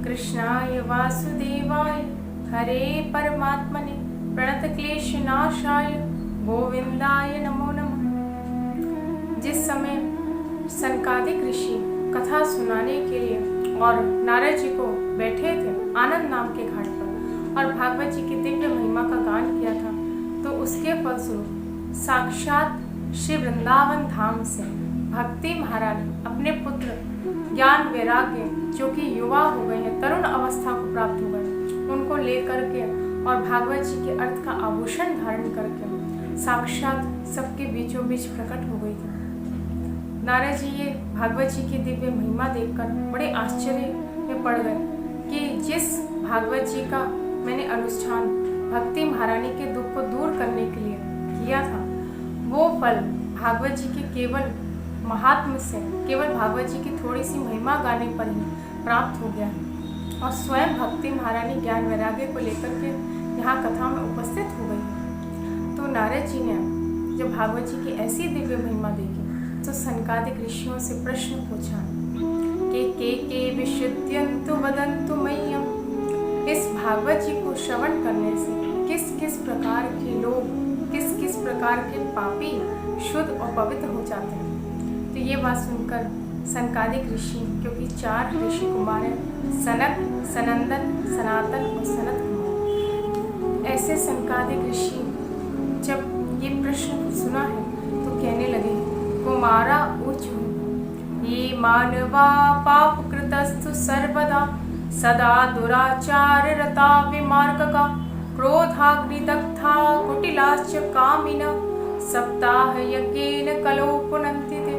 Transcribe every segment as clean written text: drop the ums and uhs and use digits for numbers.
कृष्णाय वासुदेवाय हरे परमात्मने प्रणतक्लेशनाशाय गोविंदाय नमो नमः। जिस समय सनकादिक ऋषि कथा सुनाने के लिए और नारद जी को बैठे थे आनंद नाम के घाट पर और भागवत जी की दिव्य महिमा का गान किया था, तो उसके फलस्वरूप साक्षात श्री वृंदावन धाम से भक्ति महारानी अपने पुत्र ज्ञान वैराग्य जो कि युवा हो गए हैं, तरुण अवस्था को प्राप्त हो गए, उनको लेकर के और भागवत जी के अर्थ का आभूषण धारण करके साक्षात सबके बीचों बीच प्रकट हो गई थी। नारद जी ये भागवत जी की दिव्य महिमा देखकर बड़े आश्चर्य में पड़ गए कि जिस भागवत जी का मैंने अनुष्ठान भक्ति महारानी के दुख को दूर करने के लिए किया था, वो फल भागवत जी के केवल महात्म से, केवल भागवत जी की थोड़ी सी महिमा गाने पर ही प्राप्त हो गया है। और स्वयं भक्ति महारानी ज्ञान वैराग्य को लेकर के यहाँ कथा में उपस्थित हो गई। तो नारद जी ने जब भागवत जी की ऐसी दिव्य महिमा देखी तो सनकादिक ऋषियों से प्रश्न पूछा के विशुद्ध्यंतु वदंतु मह्यम। इस भागवत जी को श्रवण करने से किस किस प्रकार के लोग, किस किस प्रकार के पापी शुद्ध और पवित्र हो जाते हैं। तो ये बात सुनकर सनकादिक ऋषि, क्योंकि 4 ऋषि कुमार हैं, सनक, सनंदन, सनातन और सनत कुमार, ऐसे सनकादिक ऋषि जब ये प्रश्न सुना है तो कहने लगे कुमारा ऊचु ये मानवा पाप कृतस्तु सर्वदा सदा दुराचार रता विमार्गका क्रोधाग्निदग्धा कुटिलाश्च कामिना सप्ताह यज्ञेन कलो पुनन्ति ते।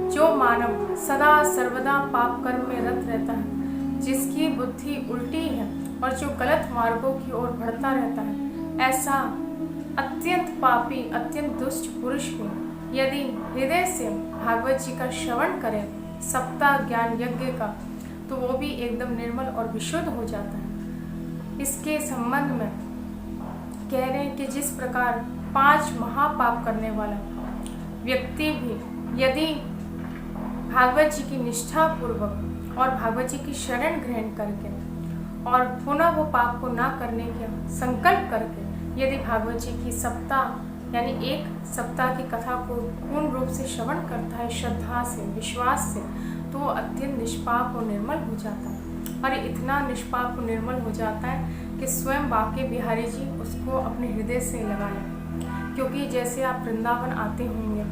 जो मानव सदा सर्वदा पाप कर्म में रत रहता है, जिसकी बुद्धि उल्टी है और जो गलत मार्गों की ओर बढ़ता रहता है, ऐसा अत्यंत पापी अत्यंत दुष्ट पुरुष को यदि हृदय से भागवत जी का श्रवण करे सप्ताह ज्ञान यज्ञ का, तो वो भी एकदम निर्मल और विशुद्ध हो जाता है। इसके संबंध में कह रहे हैं कि जिस प्रकार 5 महापाप करने वाला व्यक्ति भी यदि भागवत जी की निष्ठा पूर्वक और भागवत जी की शरण ग्रहण करके और पुनः वो पाप को ना करने का संकल्प करके यदि भागवत जी की सप्ताह यानी 1 सप्ताह की कथा को पूर्ण रूप से श्रवण करता है श्रद्धा से, विश्वास से, तो वो अत्यंत निष्पाप और निर्मल हो जाता है। और इतना निष्पाप और निर्मल हो जाता है कि स्वयं बाके बिहारी जी उसको अपने हृदय से लगा लें। क्योंकि जैसे आप वृंदावन आते होंगे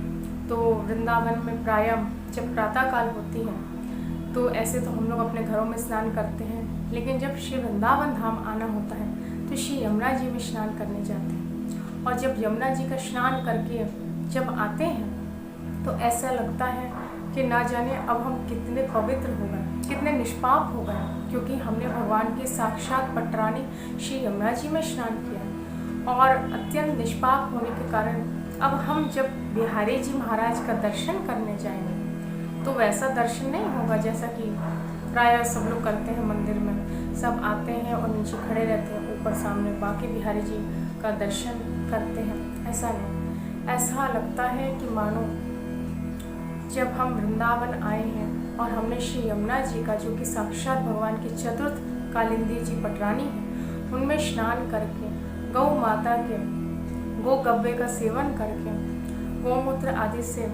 तो वृंदावन में प्रायः जब प्रातः काल होती है तो ऐसे तो हम लोग अपने घरों में स्नान करते हैं, लेकिन जब श्री वृंदावन धाम आना होता है तो श्री यमुना जी में स्नान करने जाते हैं। और जब यमुना जी का स्नान करके जब आते हैं तो ऐसा लगता है कि ना जाने अब हम कितने पवित्र हो गए, कितने निष्पाप हो गए, क्योंकि हमने भगवान की साक्षात पटरानी श्री यमुना जी में स्नान किया। और अत्यंत निष्पाप होने के कारण अब हम जब बिहारी जी महाराज का दर्शन करने जाएंगे तो वैसा दर्शन नहीं होगा जैसा कि प्रायः सब लोग करते हैं। मंदिर में सब आते हैं और नीचे खड़े रहते हैं, ऊपर सामने बाकी बिहारी जी का दर्शन करते हैं। ऐसा नहीं, ऐसा लगता है कि मानो जब हम वृंदावन आए हैं और हमने श्री यमुना जी का, जो कि साक्षात भगवान की चतुर्थ कालिंदी जी पटरानी है, उनमें स्नान करके गौ माता के गो गब्बे का सेवन करके गोमूत्र आदि से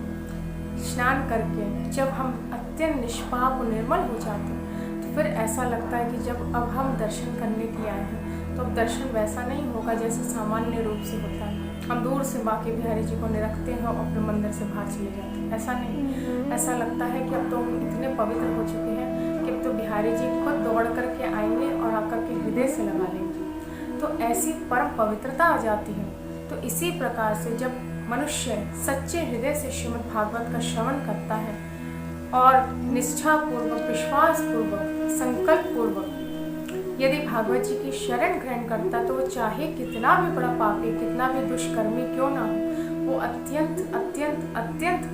स्नान करके जब हम अत्यंत निष्पाप और निर्मल हो जाते हैं तो फिर ऐसा लगता है कि जब अब हम दर्शन करने के लिए आए हैं तो अब दर्शन वैसा नहीं होगा जैसे सामान्य रूप से होता है। हम दूर से बाकी बिहारी जी को निरखते हैं और अपने मंदिर से बाहर चले जाते हैं। ऐसा नहीं, ऐसा लगता है कि अब तो हम इतने पवित्र हो चुके हैं कि अब तो बिहारी जी खुद दौड़ करके आएंगे और आकर के हृदय से लगा लेंगे। तो ऐसी परम पवित्रता आ जाती है। तो इसी प्रकार से जब मनुष्य सच्चे हृदय से श्रीमद् भागवत का श्रवण करता है और निष्ठा पूर्वक, विश्वास पूर्वक, संकल्प पूर्वक यदि भागवत जी की शरण ग्रहण करता, तो वो चाहे कितना भी बड़ा पापी, कितना भी दुष्कर्मी क्यों ना हो, वो अत्यंत अत्यंत अत्यंत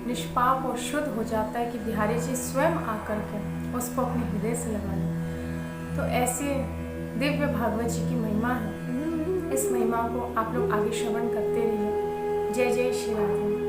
निष्पाप और शुद्ध हो जाता है कि बिहारी जी स्वयं आकर के उसको अपने हृदय से लगा लें। तो ऐसे दिव्य भागवत जी की महिमा है। इस महिमा को आप लोग आगे श्रवण करते रहिए। जय जय श्री राधे।